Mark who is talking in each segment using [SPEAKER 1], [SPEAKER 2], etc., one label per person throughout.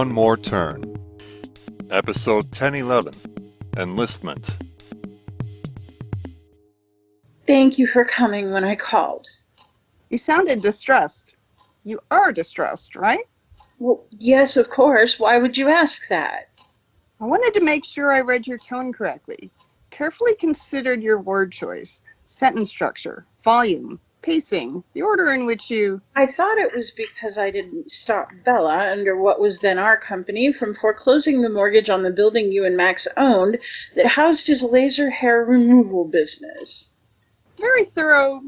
[SPEAKER 1] One More Turn. Episode 1011, Enlistment.
[SPEAKER 2] Thank you for coming when I called.
[SPEAKER 3] You sounded distressed. You are distressed, right?
[SPEAKER 2] Well, yes, of course. Why would you ask that?
[SPEAKER 3] I wanted to make sure I read your tone correctly. Carefully considered your word choice, sentence structure, volume, pacing, the order in which you...
[SPEAKER 2] I thought it was because I didn't stop Bella, under what was then our company, from foreclosing the mortgage on the building you and Max owned that housed his laser hair removal business.
[SPEAKER 3] Very thorough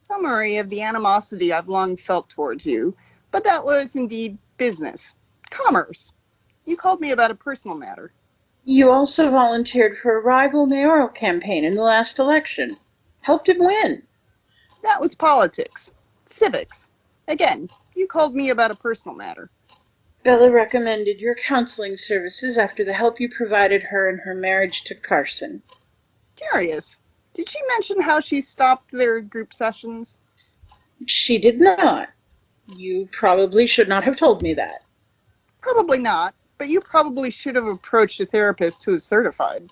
[SPEAKER 3] summary of the animosity I've long felt towards you, but that was indeed business. Commerce. You called me about a personal matter.
[SPEAKER 2] You also volunteered for a rival mayoral campaign in the last election. Helped him win.
[SPEAKER 3] That was politics. Civics. Again, you called me about a personal matter.
[SPEAKER 2] Bella recommended your counseling services after the help you provided her in her marriage to Carson.
[SPEAKER 3] Curious. Did she mention how she stopped their group sessions?
[SPEAKER 2] She did not. You probably should not have told me that.
[SPEAKER 3] Probably not, but you probably should have approached a therapist who is certified.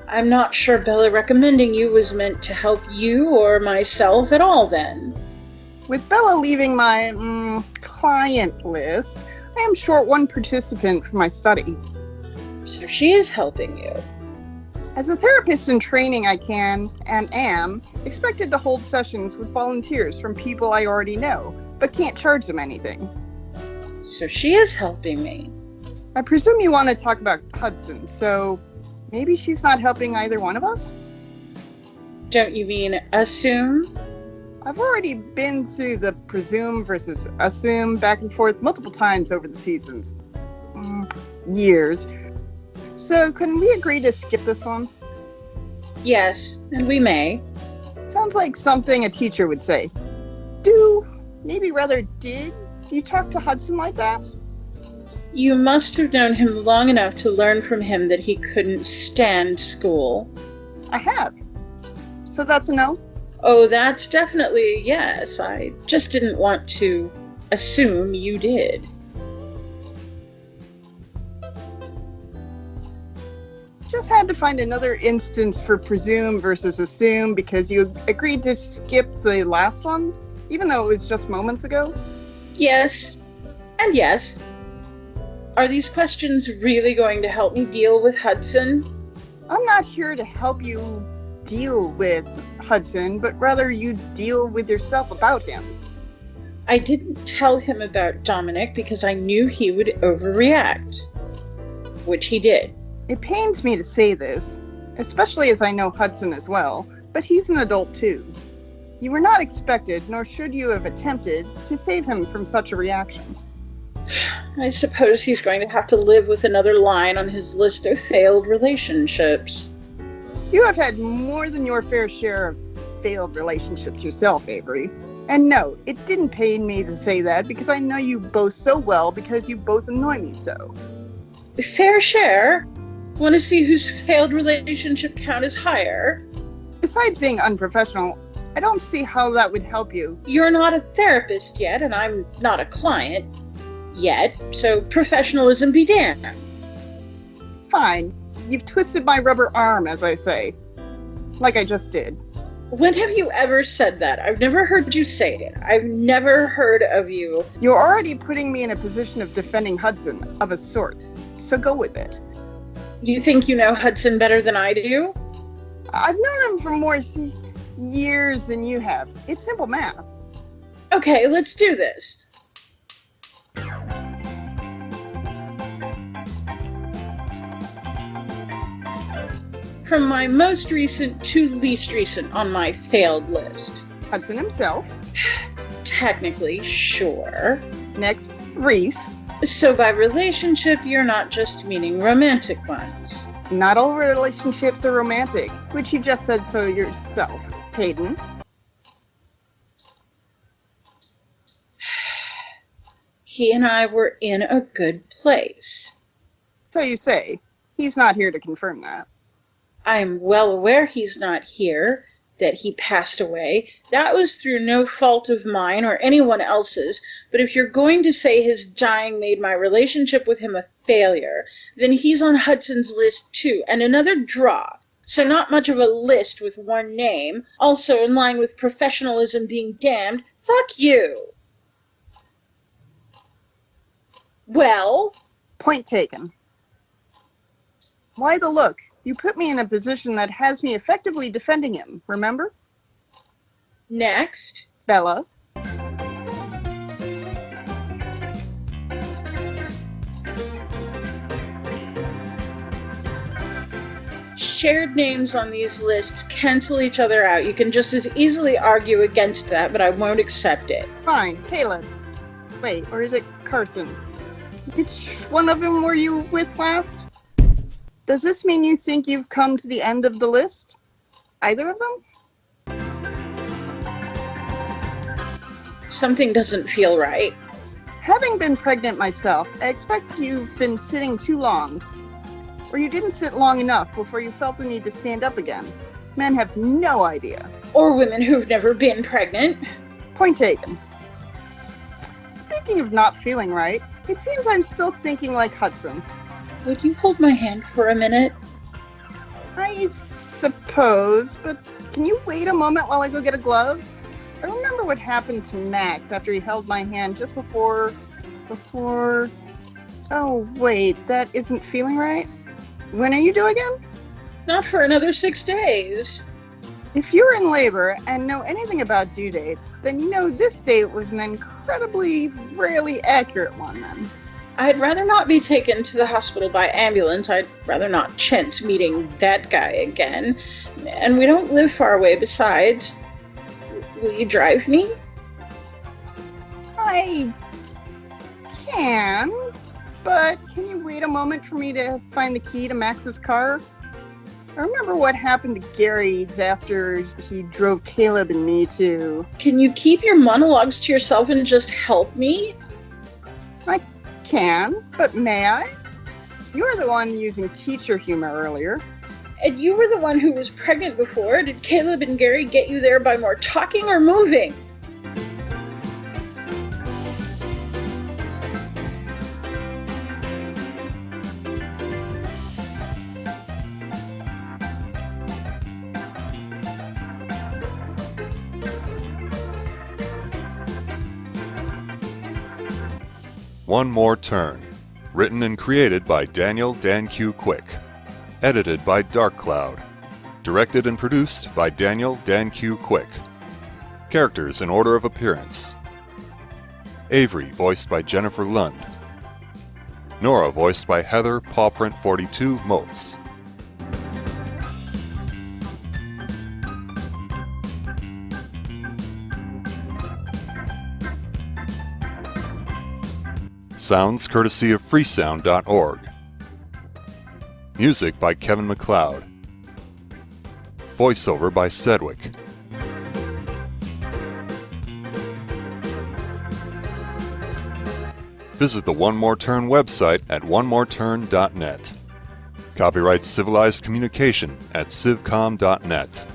[SPEAKER 2] I'm not sure Bella recommending you was meant to help you or myself at all then.
[SPEAKER 3] With Bella leaving my client list, I am short one participant for my study.
[SPEAKER 2] So she is helping you.
[SPEAKER 3] As a therapist in training, I can, and am, expected to hold sessions with volunteers from people I already know, but can't charge them anything.
[SPEAKER 2] So she is helping me.
[SPEAKER 3] I presume you want to talk about Hudson, so maybe she's not helping either one of us?
[SPEAKER 2] Don't you mean assume?
[SPEAKER 3] I've already been through the presume versus assume back and forth multiple times over the seasons. Years. So, couldn't we agree to skip this one?
[SPEAKER 2] Yes, and we may.
[SPEAKER 3] Sounds like something a teacher would say. Maybe rather did, you talk to Hudson like that?
[SPEAKER 2] You must have known him long enough to learn from him that he couldn't stand school.
[SPEAKER 3] I have. So that's a no?
[SPEAKER 2] Oh, that's definitely a yes. I just didn't want to assume you did.
[SPEAKER 3] Just had to find another instance for presume versus assume because you agreed to skip the last one, even though it was just moments ago?
[SPEAKER 2] Yes, and yes. Are these questions really going to help me deal with Hudson?
[SPEAKER 3] I'm not here to help you deal with Hudson, but rather you deal with yourself about him.
[SPEAKER 2] I didn't tell him about Dominic because I knew he would overreact, which he did.
[SPEAKER 3] It pains me to say this, especially as I know Hudson as well, but he's an adult too. You were not expected, nor should you have attempted, to save him from such a reaction.
[SPEAKER 2] I suppose he's going to have to live with another line on his list of failed relationships.
[SPEAKER 3] You have had more than your fair share of failed relationships yourself, Avery. And no, it didn't pain me to say that because I know you both so well because you both annoy me so.
[SPEAKER 2] Fair share? Want to see whose failed relationship count is higher?
[SPEAKER 3] Besides being unprofessional, I don't see how that would help you.
[SPEAKER 2] You're not a therapist yet, and I'm not a client yet, so professionalism be damned.
[SPEAKER 3] Fine. You've twisted my rubber arm, as I say. Like I just did.
[SPEAKER 2] When have you ever said that? I've never heard you say it. I've never heard of you.
[SPEAKER 3] You're already putting me in a position of defending Hudson, of a sort. So go with it.
[SPEAKER 2] You think you know Hudson better than I do?
[SPEAKER 3] I've known him for more years than you have. It's simple math.
[SPEAKER 2] Okay, let's do this. From my most recent to least recent on my failed list.
[SPEAKER 3] Hudson himself.
[SPEAKER 2] Technically, sure.
[SPEAKER 3] Next, Reese.
[SPEAKER 2] So by relationship, you're not just meaning romantic ones.
[SPEAKER 3] Not all relationships are romantic, which you just said so yourself. Hayden.
[SPEAKER 2] He and I were in a good place.
[SPEAKER 3] So you say. He's not here to confirm that.
[SPEAKER 2] I'm well aware he's not here, that he passed away. That was through no fault of mine or anyone else's, but if you're going to say his dying made my relationship with him a failure, then he's on Hudson's list too, and another draw. So not much of a list with one name, also in line with professionalism being damned. Fuck you! Well?
[SPEAKER 3] Point taken. Why the look? You put me in a position that has me effectively defending him, remember?
[SPEAKER 2] Next.
[SPEAKER 3] Bella.
[SPEAKER 2] Shared names on these lists cancel each other out. You can just as easily argue against that, but I won't accept it.
[SPEAKER 3] Fine, Caleb. Wait, or is it Carson? Which one of them were you with last? Does this mean you think you've come to the end of the list? Either of them?
[SPEAKER 2] Something doesn't feel right.
[SPEAKER 3] Having been pregnant myself, I expect you've been sitting too long. Or you didn't sit long enough before you felt the need to stand up again. Men have no idea.
[SPEAKER 2] Or women who've never been pregnant.
[SPEAKER 3] Point taken. Speaking of not feeling right, it seems I'm still thinking like Hudson.
[SPEAKER 2] Would you hold my hand for a minute?
[SPEAKER 3] I suppose, but can you wait a moment while I go get a glove? I remember what happened to Max after he held my hand just before... Oh, wait, that isn't feeling right? When are you due again?
[SPEAKER 2] Not for another 6 days.
[SPEAKER 3] If you're in labor and know anything about due dates, then you know this date was an incredibly, rarely accurate one then.
[SPEAKER 2] I'd rather not be taken to the hospital by ambulance. I'd rather not chance meeting that guy again. And we don't live far away besides. Will you drive me?
[SPEAKER 3] I can, but can you wait a moment for me to find the key to Max's car? I remember what happened to Gary's after he drove Caleb and me to...
[SPEAKER 2] Can you keep your monologues to yourself and just help me?
[SPEAKER 3] I can, but may I? You were the one using teacher humor earlier.
[SPEAKER 2] And you were the one who was pregnant before. Did Caleb and Gary get you there by more talking or moving?
[SPEAKER 1] One More Turn. Written and created by Daniel Dan Q. Quick. Edited by Dark Cloud. Directed and produced by Daniel Dan Q. Quick. Characters in order of appearance. Avery, voiced by Jennifer Lund. Nora, voiced by Heather Pawprint42 Motes. Sounds courtesy of freesound.org. Music by Kevin MacLeod. Voiceover by Sedgwick. Visit the One More Turn website at onemoreturn.net. Copyright Civilized Communication at civcom.net.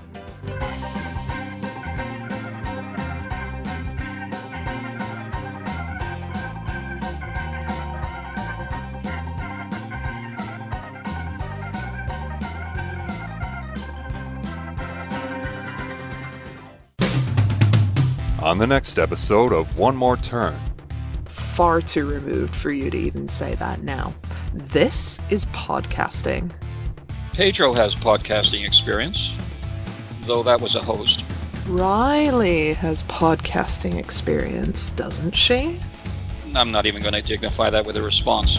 [SPEAKER 1] On the next episode of One More Turn.
[SPEAKER 4] Far too removed for you to even say that now. This is podcasting.
[SPEAKER 5] Pedro has podcasting experience, though that was a host.
[SPEAKER 4] Riley has podcasting experience, doesn't she?
[SPEAKER 5] I'm not even going to dignify that with a response.